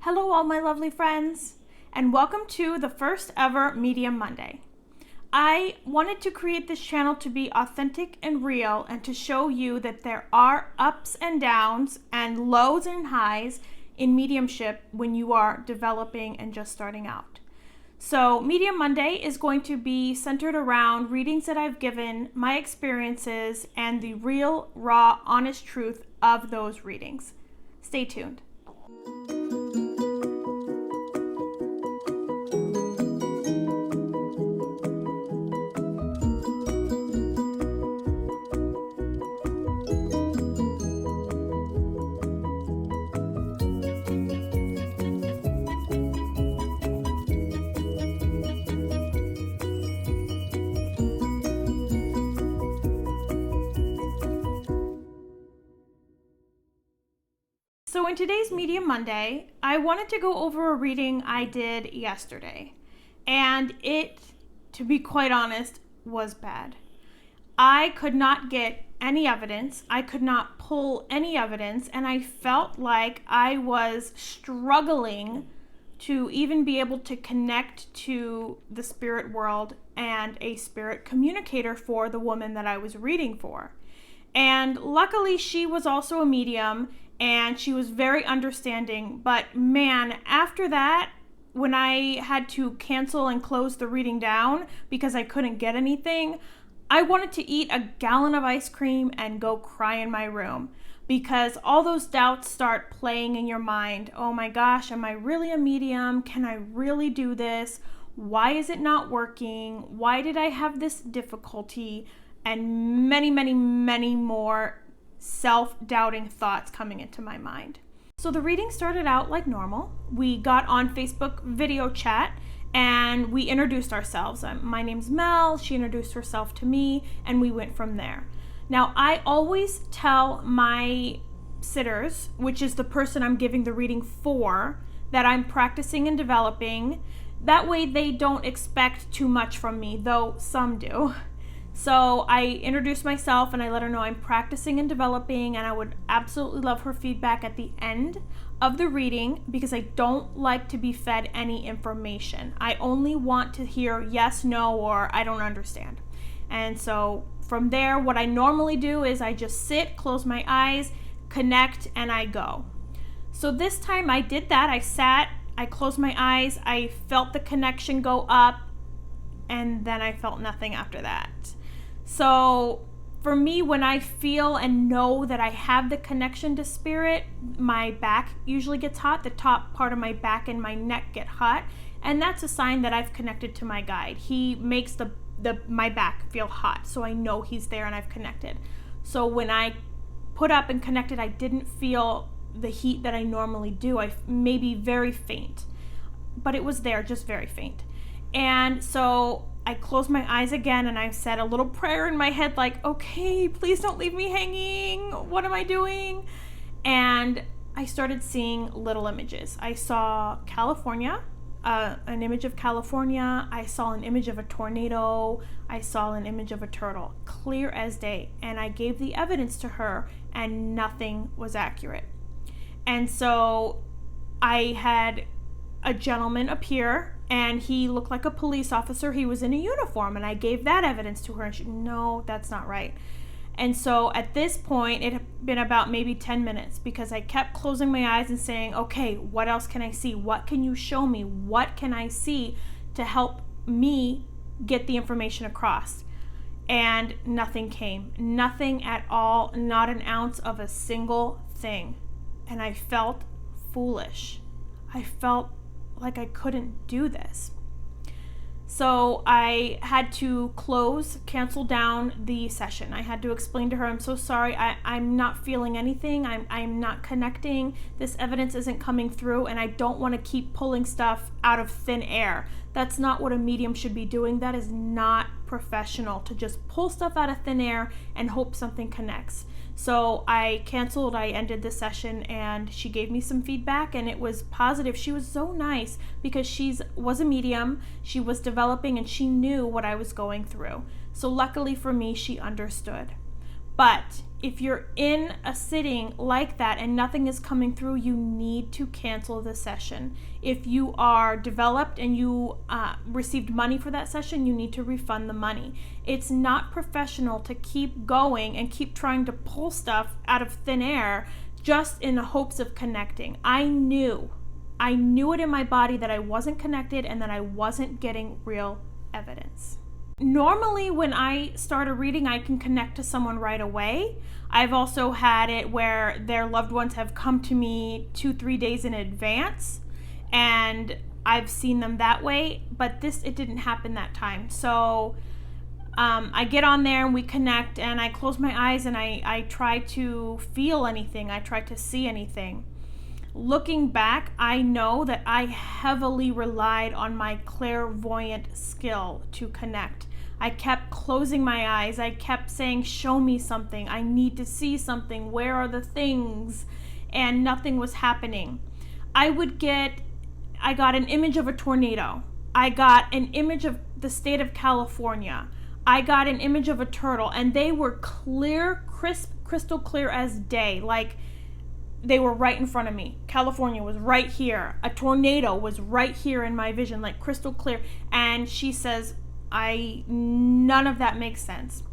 Hello all my lovely friends, and welcome to the first ever Medium Monday. I wanted to create this channel to be authentic and real and to show you that there are ups and downs and lows and highs in mediumship when you are developing and just starting out. So Medium Monday is going to be centered around readings that I've given, my experiences, and the real, raw, honest truth of those readings. Stay tuned. So in today's Medium Monday, I wanted to go over a reading I did yesterday. And it, to be quite honest, was bad. I could not get any evidence. I could not pull any evidence. And I felt like I was struggling to even be able to connect to the spirit world and a spirit communicator for the woman that I was reading for. And luckily, she was also a medium. And she was very understanding, but man, after that, when I had to cancel and close the reading down because I couldn't get anything, I wanted to eat a gallon of ice cream and go cry in my room because all those doubts start playing in your mind. Oh my gosh, am I really a medium? Can I really do this? Why is it not working? Why did I have this difficulty? And many, many, many more self-doubting thoughts coming into my mind. So the reading started out like normal. We got on Facebook video chat and we introduced ourselves. My name's Mel, she introduced herself to me, and we went from there. Now, I always tell my sitters, which is the person I'm giving the reading for, that I'm practicing and developing. That way they don't expect too much from me, though some do. So I introduced myself and I let her know I'm practicing and developing, and I would absolutely love her feedback at the end of the reading because I don't like to be fed any information. I only want to hear yes, no, or I don't understand. And so from there, what I normally do is I just sit, close my eyes, connect, and I go. So this time I did that. I sat, I closed my eyes, I felt the connection go up, and then I felt nothing after that. So for me, when I feel and know that I have the connection to spirit, my back usually gets hot. The top part of my back and my neck get hot. And that's a sign that I've connected to my guide. He makes my back feel hot. So I know he's there and I've connected. So when I put up and connected, I didn't feel the heat that I normally do. I maybe very faint, but it was there, just very faint. And so I closed my eyes again and I said a little prayer in my head like, okay, please don't leave me hanging. What am I doing? And I started seeing little images. I saw California, an image of California. I saw an image of a tornado. I saw an image of a turtle, clear as day. And I gave the evidence to her and nothing was accurate. And so I had a gentleman appear and he looked like a police officer. He was in a uniform and I gave that evidence to her and she, no, that's not right. And so at this point, it had been about maybe 10 minutes because I kept closing my eyes and saying, okay, what else can I see? What can you show me? What can I see to help me get the information across? And nothing came. Nothing at all, not an ounce of a single thing. And I felt foolish. I felt like I couldn't do this. So I had to cancel down the session. I had to explain to her, I'm so sorry, I'm not feeling anything, I'm not connecting, this evidence isn't coming through, and I don't want to keep pulling stuff out of thin air. That's not what a medium should be doing. That is not professional, to just pull stuff out of thin air and hope something connects. So I canceled, I ended the session, and she gave me some feedback, and it was positive. She was so nice because she was a medium, she was developing, and she knew what I was going through. So luckily for me, she understood. But if you're in a sitting like that and nothing is coming through, you need to cancel the session. If you are developed and you received money for that session, you need to refund the money. It's not professional to keep going and keep trying to pull stuff out of thin air just in the hopes of connecting. I knew it in my body that I wasn't connected and that I wasn't getting real evidence. Normally, when I start a reading, I can connect to someone right away. I've also had it where their loved ones have come to me 2-3 days in advance, and I've seen them that way, but it didn't happen that time. So I get on there and we connect, and I close my eyes and I try to feel anything. I try to see anything. Looking back, I know that I heavily relied on my clairvoyant skill to connect. I kept closing my eyes. I kept saying, show me something. I need to see something. Where are the things? And nothing was happening. I got an image of a tornado. I got an image of the state of California. I got an image of a turtle, and they were clear, crisp, crystal clear as day. Like, they were right in front of me. California was right here. A tornado was right here in my vision, like crystal clear. And she says, none of that makes sense.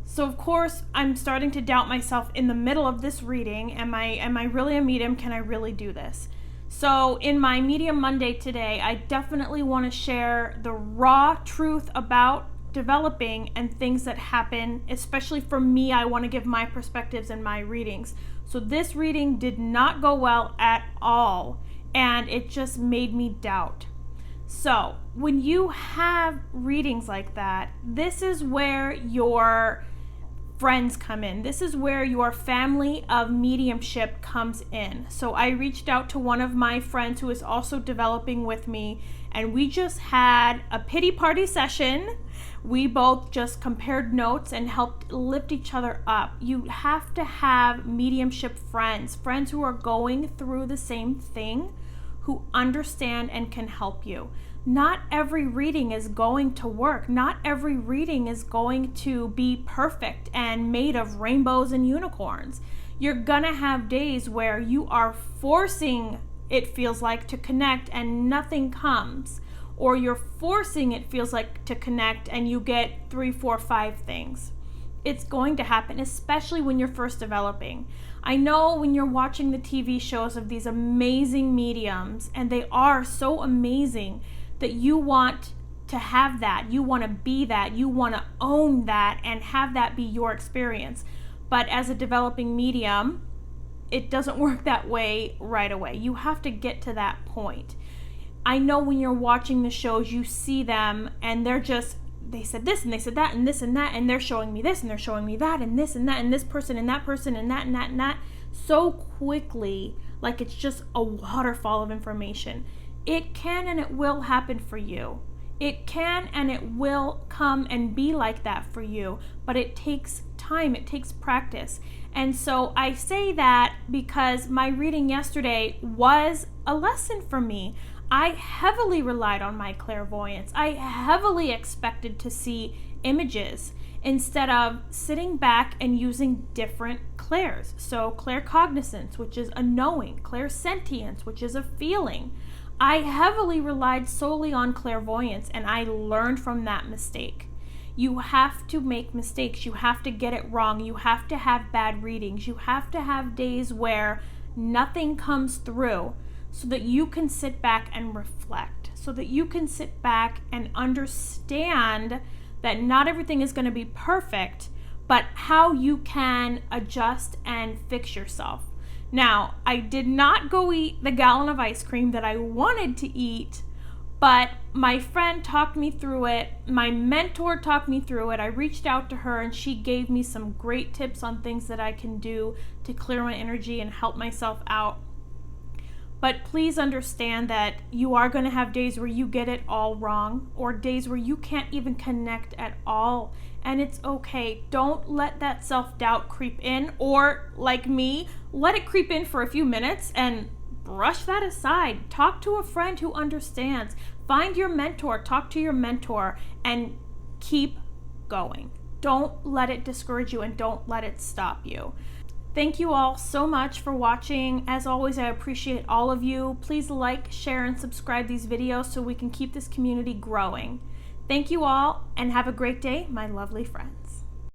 So of course, I'm starting to doubt myself in the middle of this reading. Am I really a medium? Can I really do this? So in my Medium Monday today, I definitely want to share the raw truth about developing and things that happen, especially for me. I want to give my perspectives and my readings. So this reading did not go well at all, and it just made me doubt. So when you have readings like that, this is where your friends come in. This is where your family of mediumship comes in. So I reached out to one of my friends who is also developing with me, and we just had a pity party session. We both just compared notes and helped lift each other up. You have to have mediumship friends who are going through the same thing, who understand and can help you. Not every reading is going to work. Not every reading is going to be perfect and made of rainbows and unicorns. You're gonna have days where you are forcing, it feels like, to connect and nothing comes. Or you're forcing, it feels like, to connect and you get 3, 4, 5 things. It's going to happen, especially when you're first developing. I know when you're watching the TV shows of these amazing mediums, and they are so amazing, that you want to have that, you want to be that, you want to own that and have that be your experience. But as a developing medium, it doesn't work that way right away. You have to get to that point. I know when you're watching the shows, you see them and they said this and they said that and this and that, and they're showing me this and they're showing me that and this and that and this person and that person and that and that and that so quickly, like it's just a waterfall of information. It can and it will happen for you. It can and it will come and be like that for you, but it takes time, it takes practice. And so I say that because my reading yesterday was a lesson for me. I heavily relied on my clairvoyance. I heavily expected to see images instead of sitting back and using different clairs. So claircognizance, which is a knowing, clairsentience, which is a feeling. I heavily relied solely on clairvoyance, and I learned from that mistake. You have to make mistakes. You have to get it wrong. You have to have bad readings. You have to have days where nothing comes through so that you can sit back and reflect, so that you can sit back and understand that not everything is going to be perfect, but how you can adjust and fix yourself. Now, I did not go eat the gallon of ice cream that I wanted to eat, but my friend talked me through it. My mentor talked me through it. I reached out to her and she gave me some great tips on things that I can do to clear my energy and help myself out. But please understand that you are going to have days where you get it all wrong, or days where you can't even connect at all. And it's okay. Don't let that self-doubt creep in, or like me, let it creep in for a few minutes and brush that aside. Talk to a friend who understands. Find your mentor, talk to your mentor, and keep going. Don't let it discourage you and don't let it stop you. Thank you all so much for watching. As always, I appreciate all of you. Please like, share, and subscribe these videos so we can keep this community growing. Thank you all, and have a great day, my lovely friends.